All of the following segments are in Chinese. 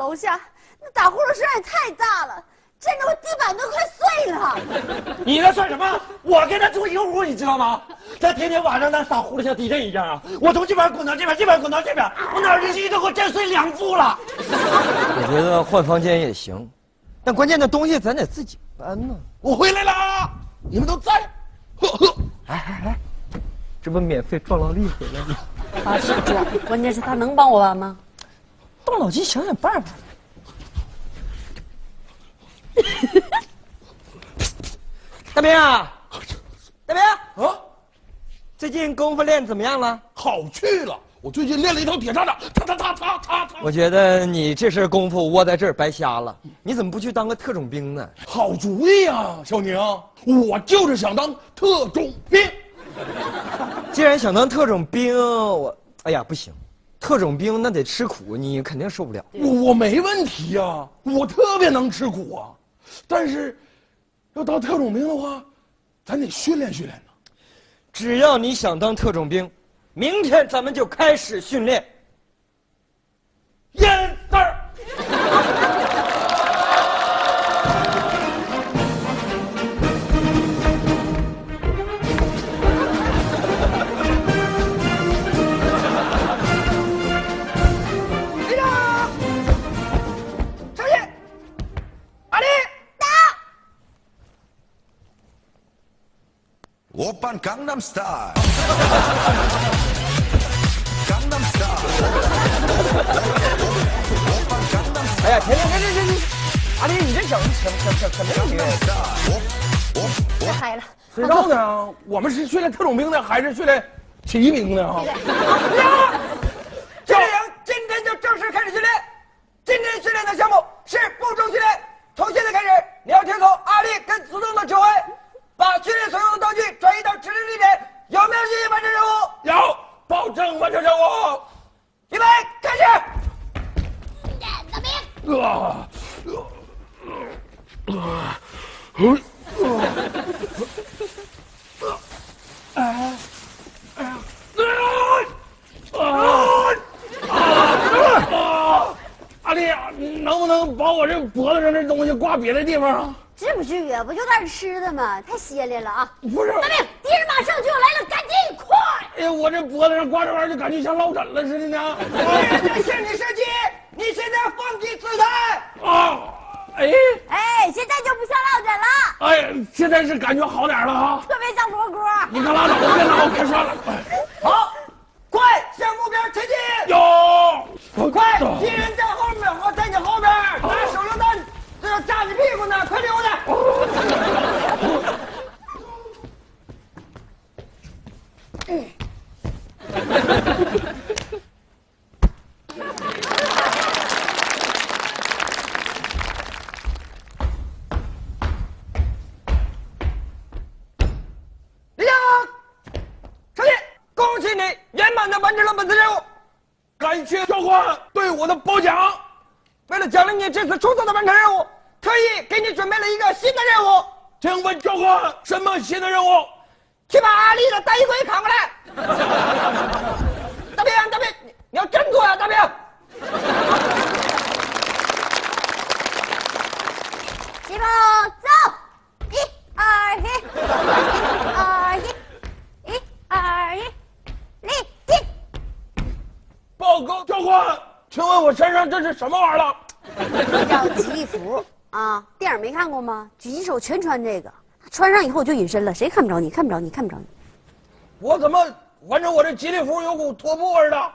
楼下，那打呼噜声也太大了，震得我地板都快碎了。你那算什么？我跟他住一个屋，你知道吗？他天天晚上那打呼噜像地震一样啊！我从这边滚到这边，这边滚到这边，我哪儿力气都给我震碎2副了。我觉得换房间也行，但关键的东西咱得自己搬呢。我回来了，你们都在。呵呵，哎，这不免费壮劳力回来吗？他是壮，关键是他能帮我搬吗？动脑筋想想办法。大兵啊，大兵啊，最近功夫练怎么样了？好去了，我最近练了一套铁砂掌，擦。我觉得你这身功夫窝在这儿白瞎了，你怎么不去当个特种兵呢？好主意呀，小宁，我就是想当特种兵。既然想当特种兵，哎呀不行，特种兵那得吃苦，你肯定受不了。我没问题呀，我特别能吃苦啊，但是要当特种兵的话，咱得训练训练呢。只要你想当特种兵，明天咱们就开始训练。验字儿。队长，上去，阿力，打。 오빤 강남 스타일. 강남 스타일. 哎呀，停！阿力，你这整什么音乐？太嗨了。谁知道呢？我们是训练特种兵的，还是训练起义兵的啊？训练营今天就正式开始训练。今天训练的项目是步骤训练。从现在开始，你要听从阿力跟子东的指挥，把训练所用的道具转移到指定地点。有没有信心完成任务？有，保证完成任务。预备，开始。大兵，阿丽，能不能把我这脖子上这东西挂别的地方啊？至不至于，不就点吃的吗？太歇烈了啊！不是，大兵，敌人马上就要来了，赶紧快！哎呀，我这脖子上挂这玩意儿，就感觉像落枕了似的呢。向你射击，你现在放弃姿态。啊，哎，哎，现在就不像落枕了，哎，现在是感觉好点了哈。特别像罗锅。你可拉倒吧，别拿我开涮了。好，快向目标前进。有，快，敌人在后面，我在你后边，拿手榴弹，这要炸你屁股呢，快溜达！李强，上去！恭喜你圆满的完成了本次任务。感谢教官对我的褒奖。为了奖励你这次出色的完成任务，特意给你准备了一个新的任务。请问教官，什么新的任务？去把阿丽的大衣柜扛过来。大兵，你要振作呀，大兵！起步，走！1、2、1，1、2、1，1、2、1，立定。报告教官，请问我身上这是什么玩意儿了？这叫吉利服啊！电影没看过吗？狙击手全穿这个，穿上以后就隐身了，谁看不着你？看不着你，看不着你。我怎么闻着我这吉利服有股拖布味的？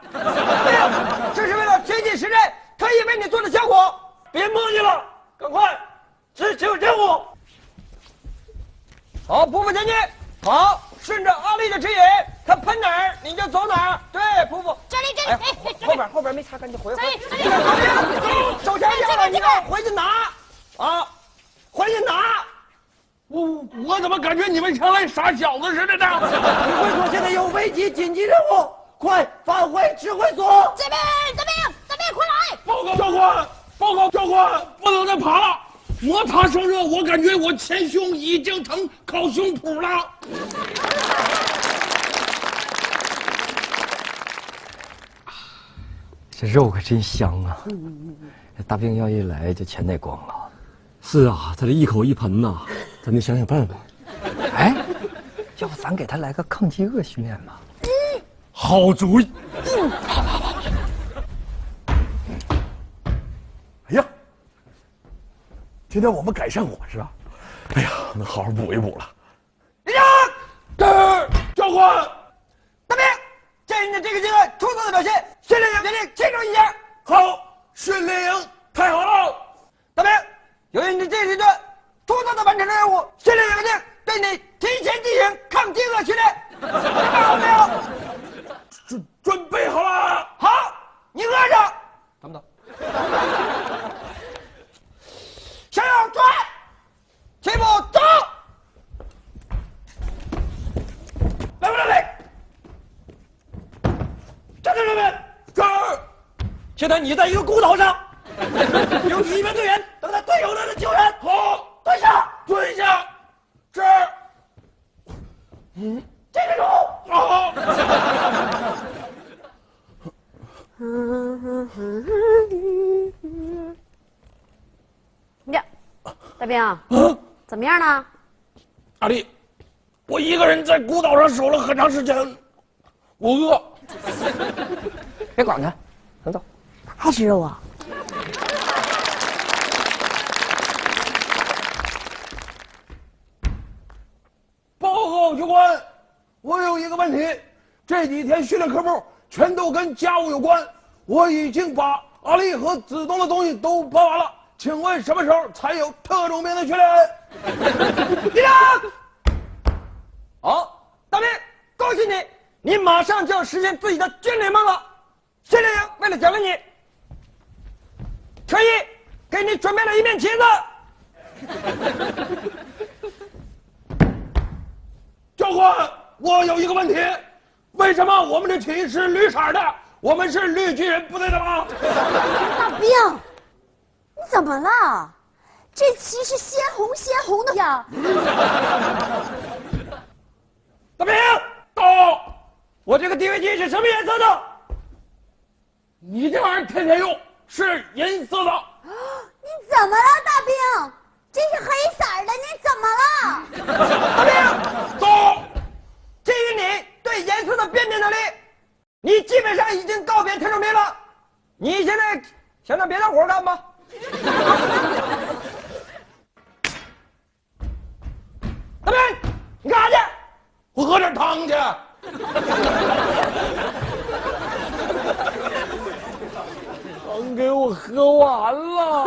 这是为了贴近实战，特意为你做的效果。别墨迹了，赶快执行任务。好，匍匐前进。好，顺着阿丽的指引，他喷哪儿你就走哪儿。对，匍匐。这里，哎，后边没擦干净，回。这里，手枪下了，你给我回去拿。啊，回去拿。我怎么感觉你们像那傻小子似的呢？指挥所现在有危急紧急任务，快返回指挥所。这边，快来！报告教官，不能再爬了。摩擦生热，我感觉我前胸已经成烤胸脯了。小这肉可真香啊！大兵要一来就钱得光了。是啊，他这一口一盆呐，咱得想想办法。哎，要不咱给他来个抗饥饿训练吧？好主意。哎呀，今天我们改善伙食啊！哎呀，能好好补一补了。立正，这儿教官，大兵，鉴于你这个阶段出色的表现，训练营决定庆祝一下。好，训练营太好了。大兵，由于你这一段出色的完成了任务，训练营决定对你提前进行抗饥饿训练。准备好没有？准备好了。好，你饿着。等不等？向右转，齐步走。来！站在这边，这儿，现在你在一个孤岛上，有你一名队员等待队友来的救援。好，蹲下，蹲下。这儿，记住。好。呀，大兵，怎么样了？阿丽，我一个人在孤岛上守了很长时间，我饿。别管他，咱走。还吃肉啊？报告教官，我有一个问题，这几天训练科目全都跟家务有关，我已经把阿丽和子东的东西都搬完了，请问什么时候才有特种兵的训练？立正。好，大兵，恭喜你，你马上就要实现自己的军旅梦了。训练营为了奖励你，特意给你准备了一面旗子。教官，我有一个问题，为什么我们的旗是绿色的？我们是绿巨人部队的吗？大兵，你怎么了？这旗是鲜红的呀！大兵，到，我这个地位旗是什么颜色的？你这玩意儿天天用，是银色的。你怎么了，大兵？这是黑色的，你怎么了？大兵，到，基于你对颜色的辨别能力，你基本上已经告别特种兵了。你现在想找别的活干吗？大兵，你干啥去？我喝点汤去。汤给我喝完了。